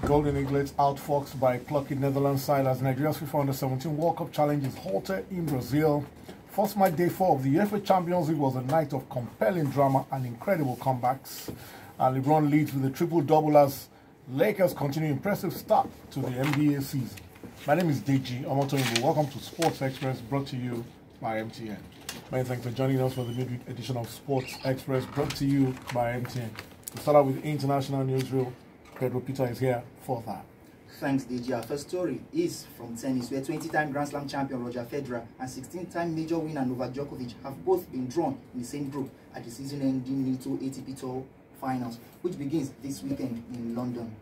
Golden Eaglets outfoxed by plucky Netherlands side as Nigeria's FIFA Under-17 World Cup challenge is halted in Brazil. First match day 4 of the UEFA Champions League was a night of compelling drama and incredible comebacks. And LeBron leads with a triple-double as Lakers continue impressive start to the NBA season. My name is Deji Omotoyinbo. Welcome to Sports Express, brought to you by MTN. Many thanks for joining us for the midweek edition of Sports Express, brought to you by MTN. We start out with international newsreel. Pedro Peter is here for that. Thanks, DJ. Our first story is from tennis, where 20-time Grand Slam champion Roger Federer and 16-time major winner Novak Djokovic have both been drawn in the same group at the season-ending NATO ATP Tour Finals, which begins this weekend in London.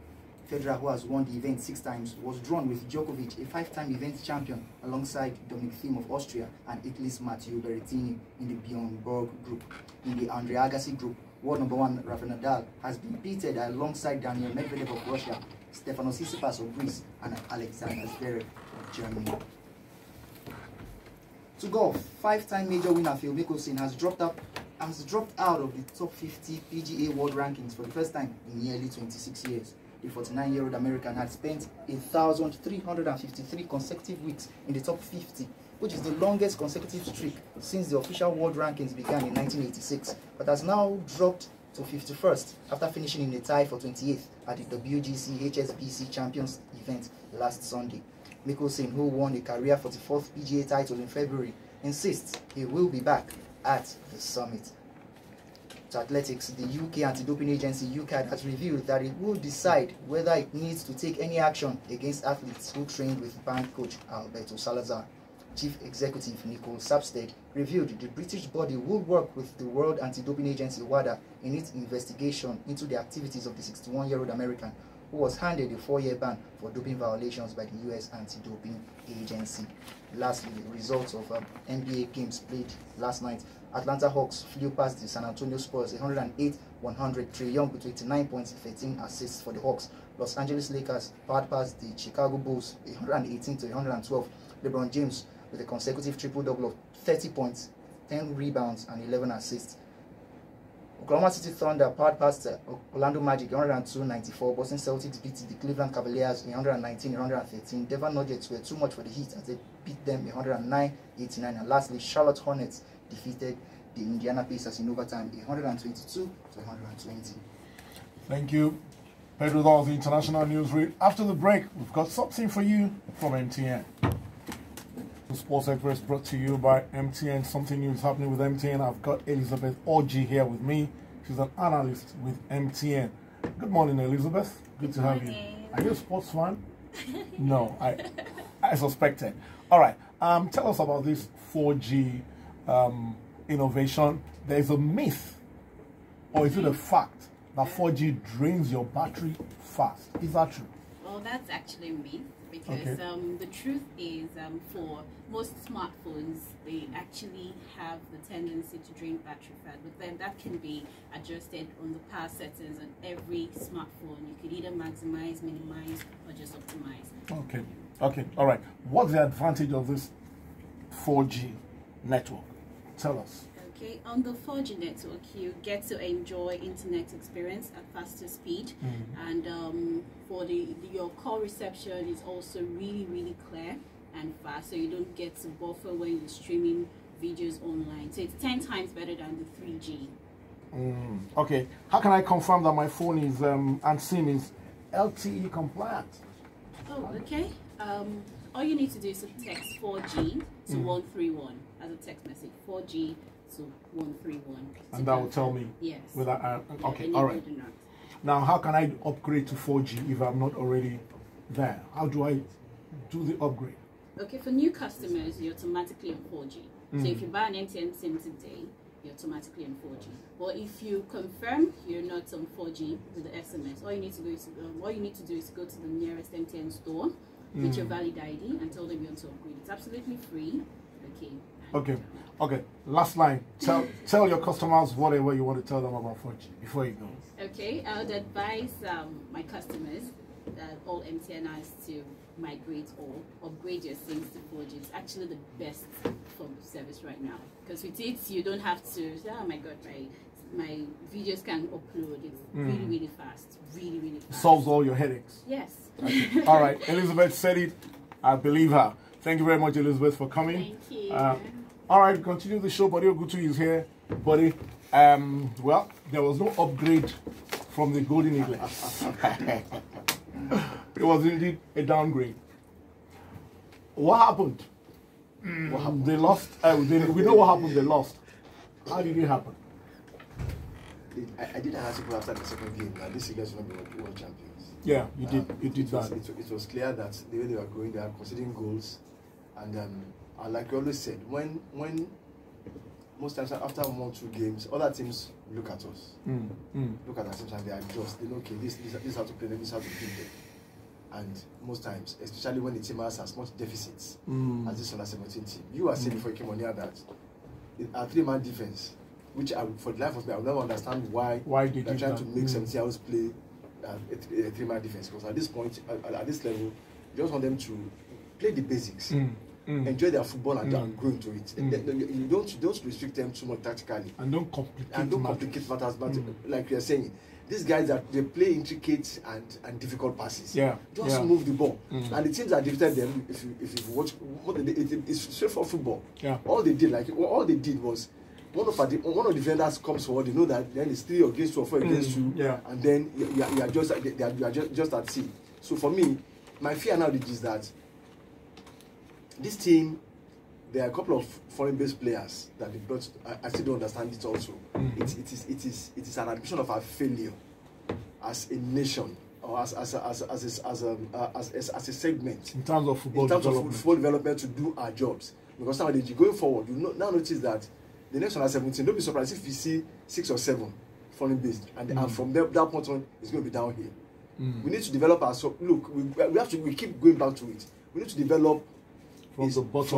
Federer, who has won the event 6 times, was drawn with Djokovic, a 5-time event champion, alongside Dominic Thiem of Austria and Italy's Matteo Berrettini in the Bjorn Borg group. In the Andre Agassi group, world number 1 Rafael Nadal has been pitted alongside Daniil Medvedev of Russia, Stefanos Tsitsipas of Greece, and Alexander Zverev of Germany. To golf, 5-time major winner Phil Mickelson has dropped out of the top 50 PGA World Rankings for the first time in nearly 26 years. The 49-year-old American had spent 1,353 consecutive weeks in the top 50, which is the longest consecutive streak since the official world rankings began in 1986, but has now dropped to 51st after finishing in a tie for 28th at the WGC HSBC Champions event last Sunday. Mickelson, who won a career 44th PGA title in February, insists he will be back at the summit. To athletics, the UK anti-doping agency UKAD has revealed that it will decide whether it needs to take any action against athletes who trained with banned coach Alberto Salazar. Chief Executive Nicole Sapstead revealed the British body will work with the World Anti-Doping Agency WADA in its investigation into the activities of the 61-year-old American who was handed a 4-year ban for doping violations by the US Anti-Doping Agency. Lastly, the results of NBA games played last night. Atlanta Hawks flew past the San Antonio Spurs 108-100. Trae Young with 29 points, 13 assists for the Hawks. Los Angeles Lakers powered past the Chicago Bulls 118-112. LeBron James with a consecutive triple-double of 30 points, 10 rebounds, and 11 assists. Oklahoma City Thunder powered past Orlando Magic 102-94. Boston Celtics beat the Cleveland Cavaliers 119-113. Denver Nuggets were too much for the Heat as they beat them 109-89. And lastly, Charlotte Hornets defeated the Indiana Pacers in overtime 122-120. Thank you, Pedro. That was the international news read. After the break, we've got something for you from MTN. Sports Express brought to you by MTN. Something new is happening with MTN. I've got Elizabeth Orji here with me. She's an analyst with MTN. Good morning, Elizabeth. Good to have you. Are you a sports fan? No, I suspected. All right. Tell us about this 4G innovation. There's a myth, or is it a fact, that 4G drains your battery fast? Is that true? Well, that's actually a myth, because the truth is for most smartphones, they actually have the tendency to drain battery fast, but then that can be adjusted on the power settings on every smartphone. You could either maximize, minimize, or just optimize. Okay, all right. What's the advantage of this 4G network? Tell us. Okay, on the 4G network, you get to enjoy internet experience at faster speed, and for your call reception is also really clear and fast, so you don't get to buffer when you're streaming videos online. So it's 10 times better than the 3G. Okay, how can I confirm that my phone is and SIM is LTE compliant? Oh, okay. All you need to do is to text 4G to 131 as a text message. 4G to 131. And that will tell me. Yes. Whether okay, all right. Now, how can I upgrade to 4G if I'm not already there? How do I do the upgrade? Okay, for new customers, you're automatically on 4G. So if you buy an MTN SIM today, you're automatically on 4G. But if you confirm you're not on 4G with the SMS, all you need to do is go to the nearest MTN store with your valid ID and tell them you want to upgrade. It's absolutely free. Okay. Last line. Tell your customers whatever you want to tell them about 4G before you go. Okay, I would advise my customers, all MTNers, to migrate or upgrade your SIMs to 4G. It's actually the best form of service right now, because with it you don't have to say, oh my god, my videos can upload. It's really, really fast. Really, really fast. Solves all your headaches. Yes. Okay. All right, Elizabeth said it. I believe her. Thank you very much, Elizabeth, for coming. Thank you. All right, continue the show. Buddy Ogutu is here. Buddy, well, there was no upgrade from the Golden Eagles. It was indeed a downgrade. What happened? What happened? They lost. We know what happened. They lost. How did it happen? I did an article after the second game that this Eagles will not be world champions. Yeah, you did. You did that. It was clear that the way they were going, they are conceding goals, and like you always said, when most times after 1 or 2 games, other teams look at us, look at our teams, and they adjust. They know, okay, this is how to play them, this is how to beat them. And most times, especially when the team has as much deficits as this under 17 team, you were saying before you came on here that our 3-man defense, which for the life of me, I will never understand why they're trying to make 17 hours play a 3-man defense. Because at this point, at this level, you just want them to play the basics, enjoy their football, and grow into it. You don't restrict them too much tactically, and don't complicate matters. But like you're saying, these guys they play intricate and difficult passes. Just move the ball. And the teams that defeated them, if you watch, it's straight for football. All they did was one of the defenders comes forward. You know that then it's 3 against 2 or 4 against 2, and then you are just at sea. So for me, my fear now is that this team, there are a couple of foreign-based players that they brought. I still don't understand it. Also, it is an admission of our failure as a nation or as a segment in terms of football development to do our jobs. Because nowadays, going forward, you now notice that the next under 17. Don't be surprised if you see 6 or 7 foreign-based, and from that point on, it's going to be downhill. We need to develop our. So look, we keep going back to it. We need to develop. From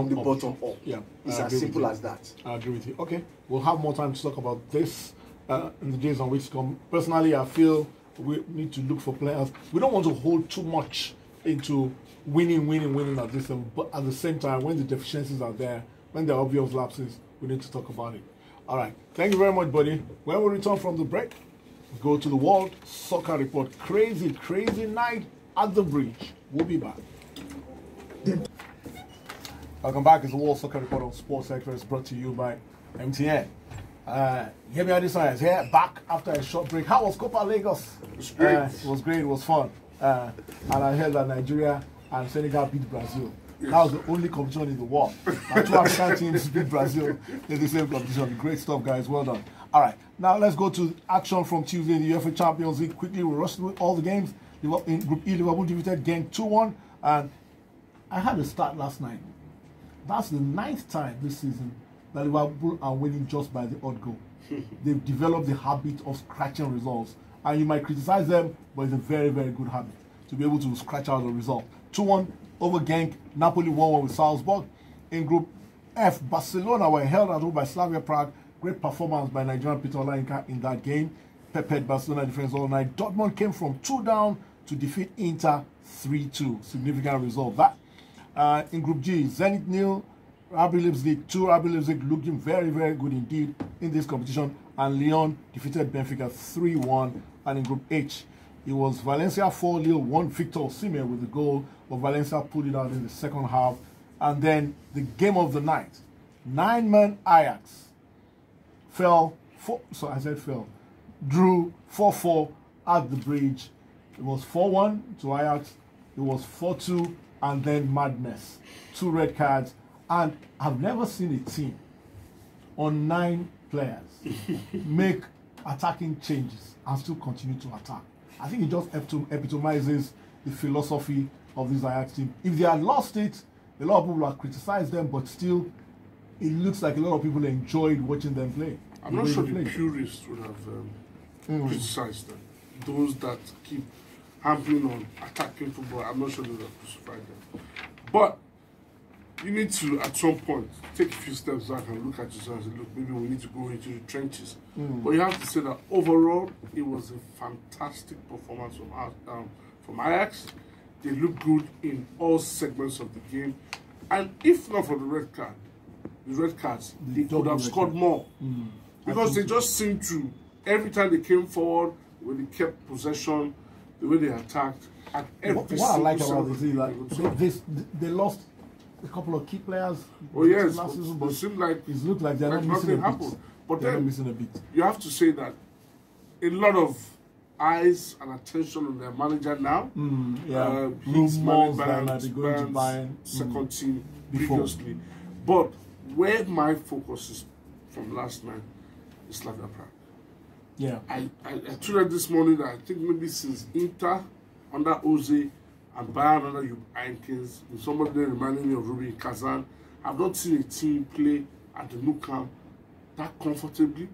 the bottom up. Yeah, it's as simple as that. I agree with you. Okay, we'll have more time to talk about this in the days on which come. Personally, I feel we need to look for players. We don't want to hold too much into winning at this level. But at the same time, when the deficiencies are there, when there are obvious lapses, we need to talk about it. All right. Thank you very much, buddy. When we return from the break, go to the World Soccer Report. Crazy night at the bridge. We'll be back. Welcome back. It's the World Soccer Report on Sports Express, brought to you by MTN. Yemi Adesanya is here, back after a short break. How was Copa Lagos? It was great. It was great. It was fun. And I heard that Nigeria and Senegal beat Brazil. Yes. That was the only competition in the world. And 2 African teams beat Brazil in the same competition. Great stuff, guys. Well done. All right. Now let's go to action from Tuesday in the UEFA Champions League. Quickly, we'll rush through all the games. In Group E, Liverpool defeated Genk 2-1. And I had a start last night. That's the 9th time this season that Liverpool are winning just by the odd goal. They've developed the habit of scratching results. And you might criticize them, but it's a very, very good habit to be able to scratch out a result. 2-1 over Genk, Napoli 1-1 with Salzburg. In Group F, Barcelona were held at home by Slavia Prague. Great performance by Nigerian Peter Olayinka in that game. Peppered Barcelona defense all night. Dortmund came from 2 down to defeat Inter 3-2. Significant result. That. In Group G, Zenit 0, RB Leipzig 2. RB Leipzig looking very, very good indeed in this competition. And Lyon defeated Benfica 3-1. And in Group H, it was Valencia 4, Lille 1. Victor Osimhen with the goal, but Valencia pulled it out in the second half. And then the game of the night, 9-man Ajax drew 4-4 at the bridge. It was 4-1 to Ajax. It was 4-2. And then madness. 2 red cards. And I've never seen a team on 9 players make attacking changes and still continue to attack. I think it just epitomizes the philosophy of this Ajax team. If they had lost it, a lot of people would have criticized them, but still, it looks like a lot of people enjoyed watching them play. I'm not sure the purists would have criticized them. Those that keep hampering on attacking football, I'm not sure they would have crucified them. But you need to, at some point, take a few steps back and look at yourself and say, look, maybe we need to go into the trenches. But you have to say that overall, it was a fantastic performance from Ajax. They looked good in all segments of the game. And if not for the red cards, they could have scored more. Because they just seem to every time they came forward, when they kept possession, the way they attacked, at every what I like single about this is that they lost a couple of key players. Oh yes, last season, but it seemed like it looked like they're not missing a beat. But they're then not missing a beat. You have to say that a lot of eyes and attention on their manager now. He's Rumors that they're going to buy second team before. previously. But where my focus is from last night is Slavia Prague. Yeah. I tweeted this morning that I think maybe since Inter under Jose and Bayern under Jupp Heynckes, somebody there reminding me of Rubin Kazan, I've not seen a team play at the Nou Camp that comfortably.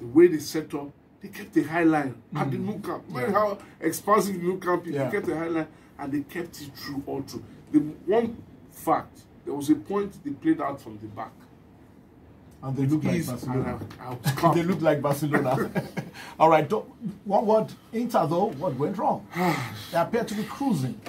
The way they set up, they kept the high line at the Nou Camp. Remember how expansive the Nou Camp is? They kept the high line and they kept it through all through. The one fact, there was a point they played out from the back. And they look like Barcelona. They look like Barcelona. All right. One word, Inter though, what went wrong? They appear to be cruising.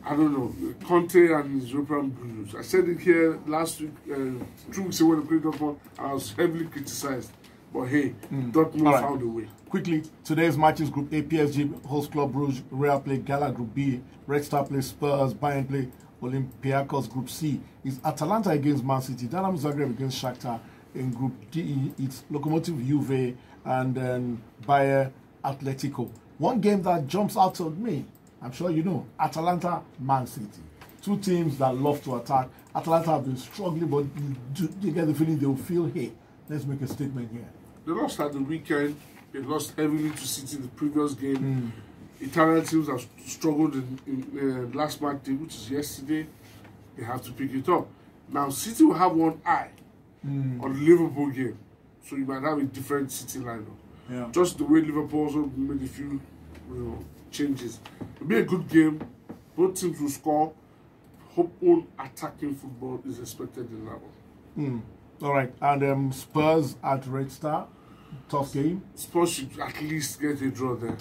I don't know. Conte and his European blues. I said it here last week, 2 weeks ago when they played Dortmund, and I was heavily criticized. But hey, Dortmund found a way. Quickly, today's matches: Group A, PSG host Club Brugge, Real play Gala. Group B, Red Star play Spurs, Bayern play Olympiacos. Group C is Atalanta against Man City, Dynamo Zagreb against Shakhtar. In Group D, it's Lokomotiv Juve and then Bayer Atletico. One game that jumps out at me, I'm sure you know, Atalanta, Man City. Two teams that love to attack. Atalanta have been struggling, but you get the feeling they'll feel, hey, let's make a statement here. They lost at the weekend. They lost heavily to City the previous game. Italian teams have struggled in last match day, which is yesterday. They have to pick it up. Now, City will have one eye on the Liverpool game. So you might have a different City lineup. Yeah. Just the way Liverpool also made a few changes. It'll be a good game. Both teams will score. Hope on attacking football is expected in that one. All right. And Spurs at Red Star. Tough game. Spurs should at least get a draw there.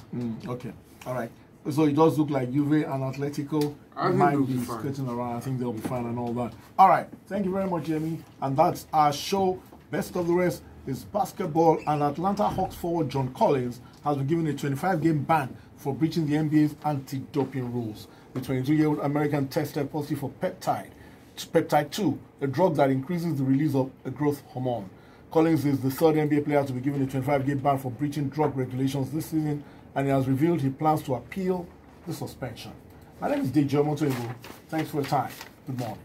Okay. All right. So it does look like Juve and Atletico might be skirting around. I think they'll be fine and all that. All right. Thank you very much, Jamie. And that's our show. Best of the rest is basketball. And Atlanta Hawks forward John Collins has been given a 25-game ban for breaching the NBA's anti-doping rules. The 22-year-old American tested positive for peptide 2, a drug that increases the release of a growth hormone. Collins is the third NBA player to be given a 25-game ban for breaching drug regulations this season, and he has revealed he plans to appeal the suspension. My name is DJ Motoibu. Thanks for your time. Good morning.